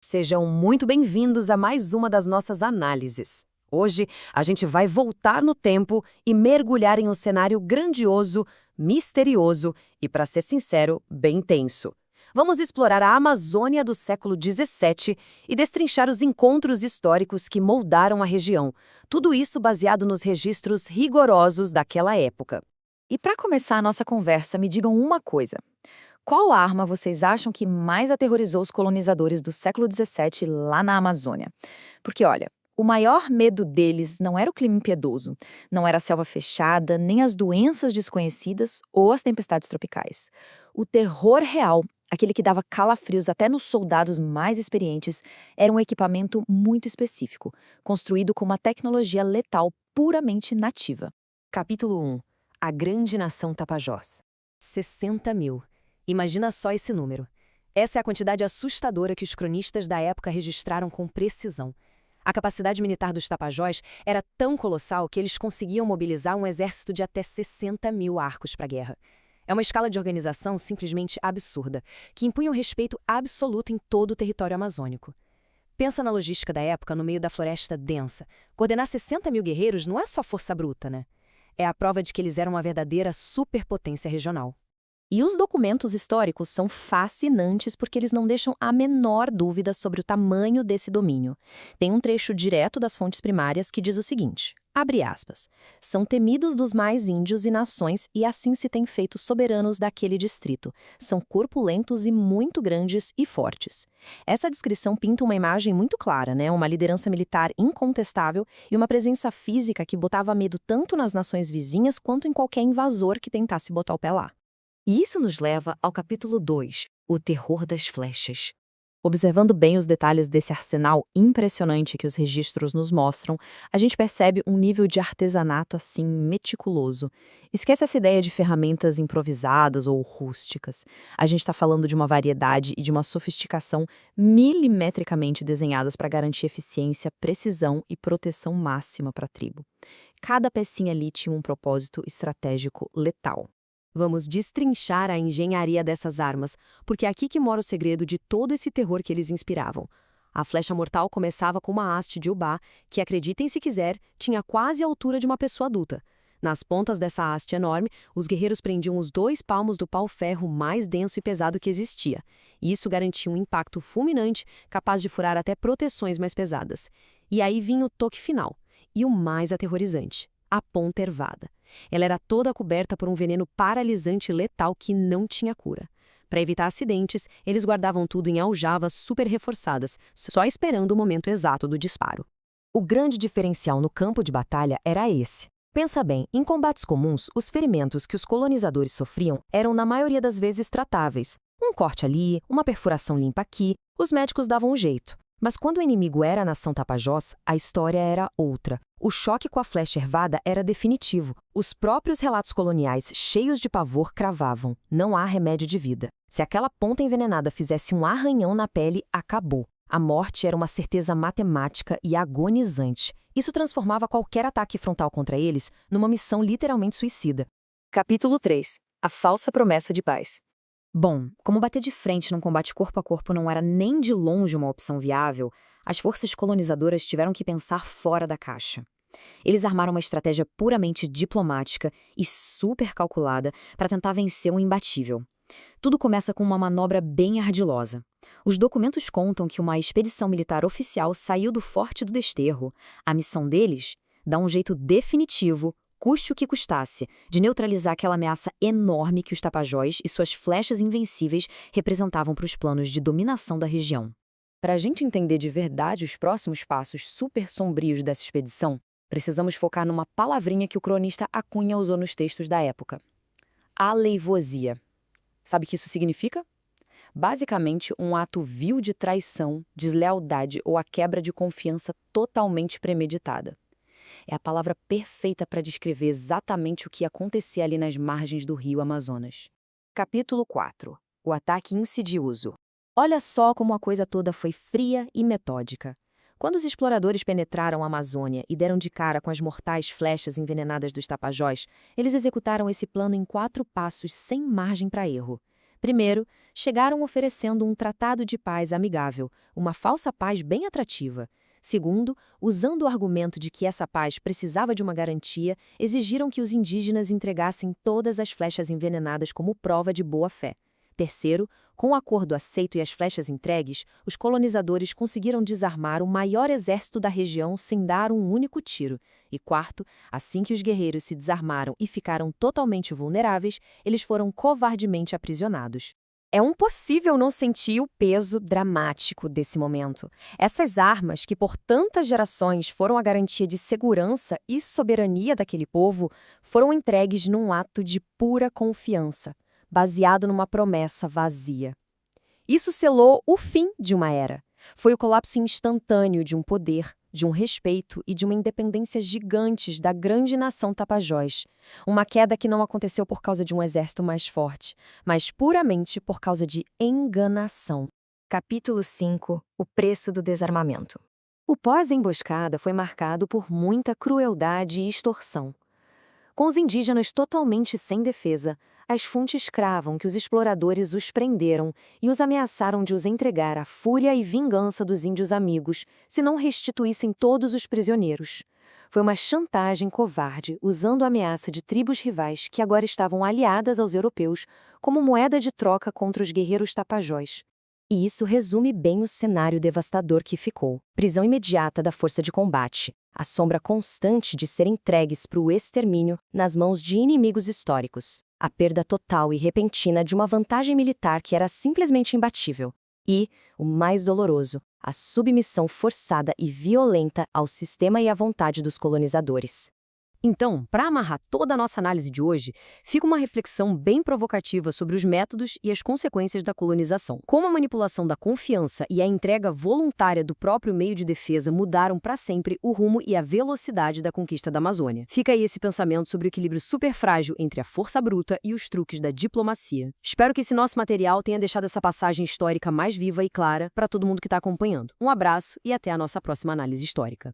Sejam muito bem-vindos a mais uma das nossas análises. Hoje, a gente vai voltar no tempo e mergulhar em um cenário grandioso, misterioso e, para ser sincero, bem tenso. Vamos explorar a Amazônia do século XVII e destrinchar os encontros históricos que moldaram a região. Tudo isso baseado nos registros rigorosos daquela época. E para começar a nossa conversa, me digam uma coisa. Qual arma vocês acham que mais aterrorizou os colonizadores do século XVII lá na Amazônia? Porque, olha, o maior medo deles não era o clima impiedoso, não era a selva fechada, nem as doenças desconhecidas ou as tempestades tropicais. O terror real, aquele que dava calafrios até nos soldados mais experientes, era um equipamento muito específico, construído com uma tecnologia letal puramente nativa. Capítulo 1. A Grande Nação Tapajós. 60 mil. Imagina só esse número. Essa é a quantidade assustadora que os cronistas da época registraram com precisão. A capacidade militar dos Tapajós era tão colossal que eles conseguiam mobilizar um exército de até 60 mil arcos para a guerra. É uma escala de organização simplesmente absurda, que impunha um respeito absoluto em todo o território amazônico. Pensa na logística da época no meio da floresta densa. Coordenar 60 mil guerreiros não é só força bruta, né? É a prova de que eles eram uma verdadeira superpotência regional. E os documentos históricos são fascinantes porque eles não deixam a menor dúvida sobre o tamanho desse domínio. Tem um trecho direto das fontes primárias que diz o seguinte, abre aspas, são temidos dos mais índios e nações e assim se têm feito soberanos daquele distrito. São corpulentos e muito grandes e fortes. Essa descrição pinta uma imagem muito clara, né? Uma liderança militar incontestável e uma presença física que botava medo tanto nas nações vizinhas quanto em qualquer invasor que tentasse botar o pé lá. E isso nos leva ao capítulo 2, o terror das flechas. Observando bem os detalhes desse arsenal impressionante que os registros nos mostram, a gente percebe um nível de artesanato assim meticuloso. Esquece essa ideia de ferramentas improvisadas ou rústicas. A gente está falando de uma variedade e de uma sofisticação milimetricamente desenhadas para garantir eficiência, precisão e proteção máxima para a tribo. Cada pecinha ali tinha um propósito estratégico letal. Vamos destrinchar a engenharia dessas armas, porque é aqui que mora o segredo de todo esse terror que eles inspiravam. A flecha mortal começava com uma haste de ubá, que, acreditem se quiser, tinha quase a altura de uma pessoa adulta. Nas pontas dessa haste enorme, os guerreiros prendiam os 2 palmos do pau-ferro mais denso e pesado que existia. E isso garantia um impacto fulminante, capaz de furar até proteções mais pesadas. E aí vinha o toque final, e o mais aterrorizante, a ponta ervada. Ela era toda coberta por um veneno paralisante e letal que não tinha cura. Para evitar acidentes, eles guardavam tudo em aljavas super reforçadas, só esperando o momento exato do disparo. O grande diferencial no campo de batalha era esse. Pensa bem, em combates comuns, os ferimentos que os colonizadores sofriam eram na maioria das vezes tratáveis. Um corte ali, uma perfuração limpa aqui, os médicos davam um jeito. Mas quando o inimigo era a nação Tapajós, a história era outra. O choque com a flecha ervada era definitivo. Os próprios relatos coloniais, cheios de pavor, cravavam. Não há remédio de vida. Se aquela ponta envenenada fizesse um arranhão na pele, acabou. A morte era uma certeza matemática e agonizante. Isso transformava qualquer ataque frontal contra eles numa missão literalmente suicida. Capítulo 3. A falsa promessa de paz. Bom, como bater de frente num combate corpo a corpo não era nem de longe uma opção viável, as forças colonizadoras tiveram que pensar fora da caixa. Eles armaram uma estratégia puramente diplomática e super calculada para tentar vencer um imbatível. Tudo começa com uma manobra bem ardilosa. Os documentos contam que uma expedição militar oficial saiu do Forte do Desterro. A missão deles? Dar um jeito definitivo, custe o que custasse, de neutralizar aquela ameaça enorme que os Tapajós e suas flechas invencíveis representavam para os planos de dominação da região. Para a gente entender de verdade os próximos passos super sombrios dessa expedição, precisamos focar numa palavrinha que o cronista Acunha usou nos textos da época. Aleivosia. Sabe o que isso significa? Basicamente, um ato vil de traição, deslealdade ou a quebra de confiança totalmente premeditada. É a palavra perfeita para descrever exatamente o que acontecia ali nas margens do rio Amazonas. Capítulo 4. O ataque insidioso. Olha só como a coisa toda foi fria e metódica. Quando os exploradores penetraram a Amazônia e deram de cara com as mortais flechas envenenadas dos Tapajós, eles executaram esse plano em 4 passos sem margem para erro. Primeiro, chegaram oferecendo um tratado de paz amigável, uma falsa paz bem atrativa. Segundo, usando o argumento de que essa paz precisava de uma garantia, exigiram que os indígenas entregassem todas as flechas envenenadas como prova de boa-fé. Terceiro, com o acordo aceito e as flechas entregues, os colonizadores conseguiram desarmar o maior exército da região sem dar um único tiro. E quarto, assim que os guerreiros se desarmaram e ficaram totalmente vulneráveis, eles foram covardemente aprisionados. É impossível não sentir o peso dramático desse momento. Essas armas, que por tantas gerações foram a garantia de segurança e soberania daquele povo, foram entregues num ato de pura confiança, baseado numa promessa vazia. Isso selou o fim de uma era. Foi o colapso instantâneo de um poder, de um respeito e de uma independência gigantes da grande nação Tapajós. Uma queda que não aconteceu por causa de um exército mais forte, mas puramente por causa de enganação. Capítulo 5 – O preço do desarmamento. O pós-emboscada foi marcado por muita crueldade e extorsão. Com os indígenas totalmente sem defesa, as fontes cravam que os exploradores os prenderam e os ameaçaram de os entregar à fúria e vingança dos índios amigos se não restituíssem todos os prisioneiros. Foi uma chantagem covarde, usando a ameaça de tribos rivais que agora estavam aliadas aos europeus como moeda de troca contra os guerreiros tapajós. E isso resume bem o cenário devastador que ficou. Prisão imediata da força de combate, a sombra constante de ser entregues para o extermínio nas mãos de inimigos históricos, a perda total e repentina de uma vantagem militar que era simplesmente imbatível. E, o mais doloroso, a submissão forçada e violenta ao sistema e à vontade dos colonizadores. Então, para amarrar toda a nossa análise de hoje, fica uma reflexão bem provocativa sobre os métodos e as consequências da colonização. Como a manipulação da confiança e a entrega voluntária do próprio meio de defesa mudaram para sempre o rumo e a velocidade da conquista da Amazônia. Fica aí esse pensamento sobre o equilíbrio super frágil entre a força bruta e os truques da diplomacia. Espero que esse nosso material tenha deixado essa passagem histórica mais viva e clara para todo mundo que está acompanhando. Um abraço e até a nossa próxima análise histórica.